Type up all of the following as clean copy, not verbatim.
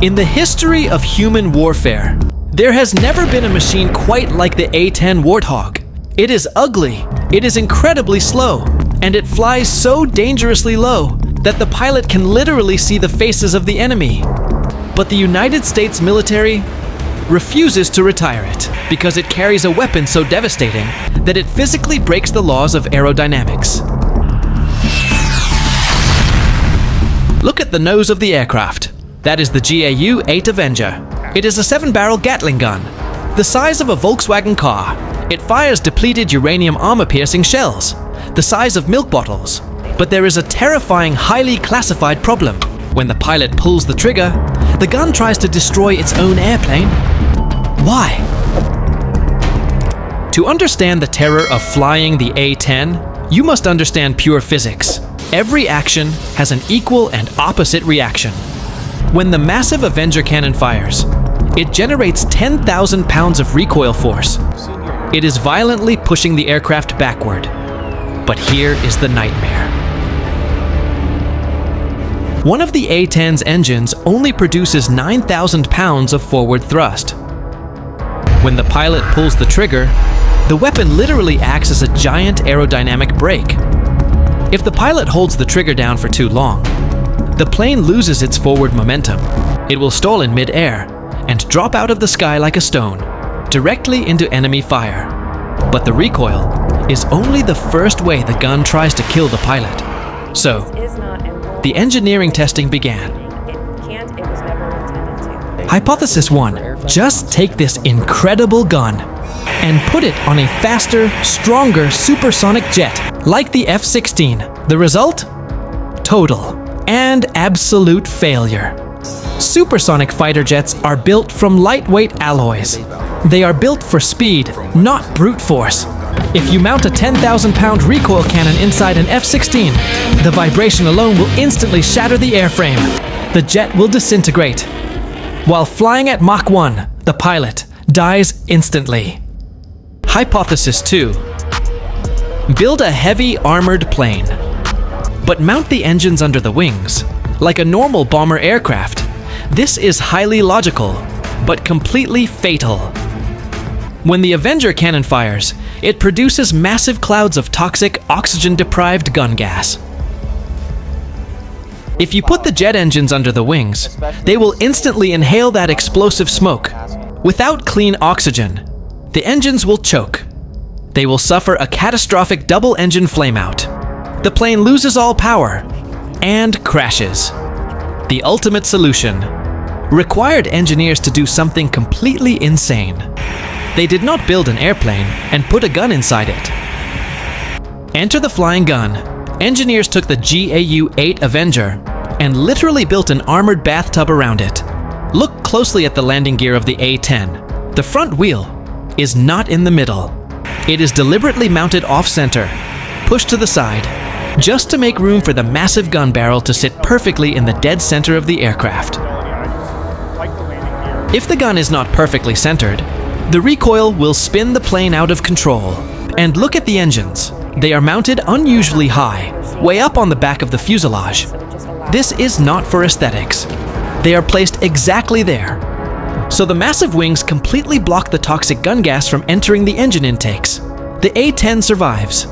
In the history of human warfare, there has never been a machine quite like the A-10 Warthog. It is ugly, it is incredibly slow, and it flies so dangerously low that the pilot can literally see the faces of the enemy. But the United States military refuses to retire it because it carries a weapon so devastating that it physically breaks the laws of aerodynamics. Look at the nose of the aircraft. That is the GAU-8 Avenger. It is a 7-barrel gatling gun, the size of a Volkswagen car. It fires depleted uranium armor-piercing shells, the size of milk bottles. But there is a terrifying, highly classified problem. When the pilot pulls the trigger, the gun tries to destroy its own airplane. Why? To understand the terror of flying the A-10, you must understand pure physics. Every action has an equal and opposite reaction. When the massive Avenger cannon fires, it generates 10,000 pounds of recoil force. It is violently pushing the aircraft backward. But here is the nightmare. One of the A-10's engines only produces 9,000 pounds of forward thrust. When the pilot pulls the trigger, the weapon literally acts as a giant aerodynamic brake. If the pilot holds the trigger down for too long, the plane loses its forward momentum. It will stall in mid-air and drop out of the sky like a stone, directly into enemy fire. But the recoil is only the first way the gun tries to kill the pilot. So, the engineering testing began. Hypothesis 1. Just take this incredible gun and put it on a faster, stronger supersonic jet, like the F-16. The result? Total and absolute failure. Supersonic fighter jets are built from lightweight alloys. They are built for speed, not brute force. If you mount a 10,000-pound recoil cannon inside an F-16, the vibration alone will instantly shatter the airframe. The jet will disintegrate. While flying at Mach 1, the pilot dies instantly. Hypothesis 2. Build a heavy armored plane, but mount the engines under the wings, like a normal bomber aircraft. This is highly logical, but completely fatal. When the Avenger cannon fires, it produces massive clouds of toxic, oxygen-deprived gun gas. If you put the jet engines under the wings, they will instantly inhale that explosive smoke. Without clean oxygen, the engines will choke. They will suffer a catastrophic double-engine flameout. The plane loses all power and crashes. The ultimate solution required engineers to do something completely insane. They did not build an airplane and put a gun inside it. Enter the flying gun. Engineers took the GAU-8 Avenger and literally built an armored bathtub around it. Look closely at the landing gear of the A-10. The front wheel is not in the middle. It is deliberately mounted off-center, pushed to the side, just to make room for the massive gun barrel to sit perfectly in the dead center of the aircraft. If the gun is not perfectly centered, the recoil will spin the plane out of control. And look at the engines. They are mounted unusually high, way up on the back of the fuselage. This is not for aesthetics. They are placed exactly there. So the massive wings completely block the toxic gun gas from entering the engine intakes. The A-10 survives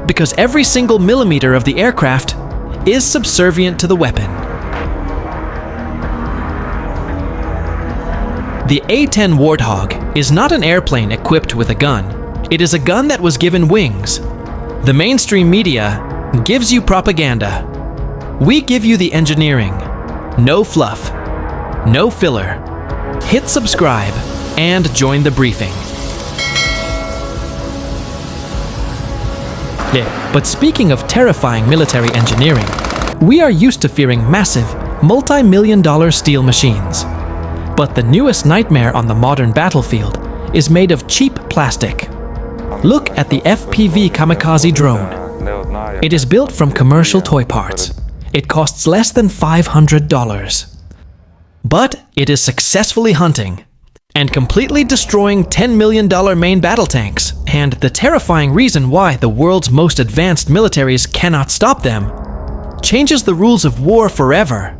because every single millimeter of the aircraft is subservient to the weapon. The A-10 Warthog is not an airplane equipped with a gun. It is a gun that was given wings. The mainstream media gives you propaganda. We give you the engineering. No fluff, no filler. Hit subscribe and join the briefing. Yeah, but speaking of terrifying military engineering, we are used to fearing massive, multi-million-dollar steel machines. But the newest nightmare on the modern battlefield is made of cheap plastic. Look at the FPV kamikaze drone. It is built from commercial toy parts. It costs less than $500. But it is successfully hunting and completely destroying $10 million main battle tanks. And the terrifying reason why the world's most advanced militaries cannot stop them changes the rules of war forever.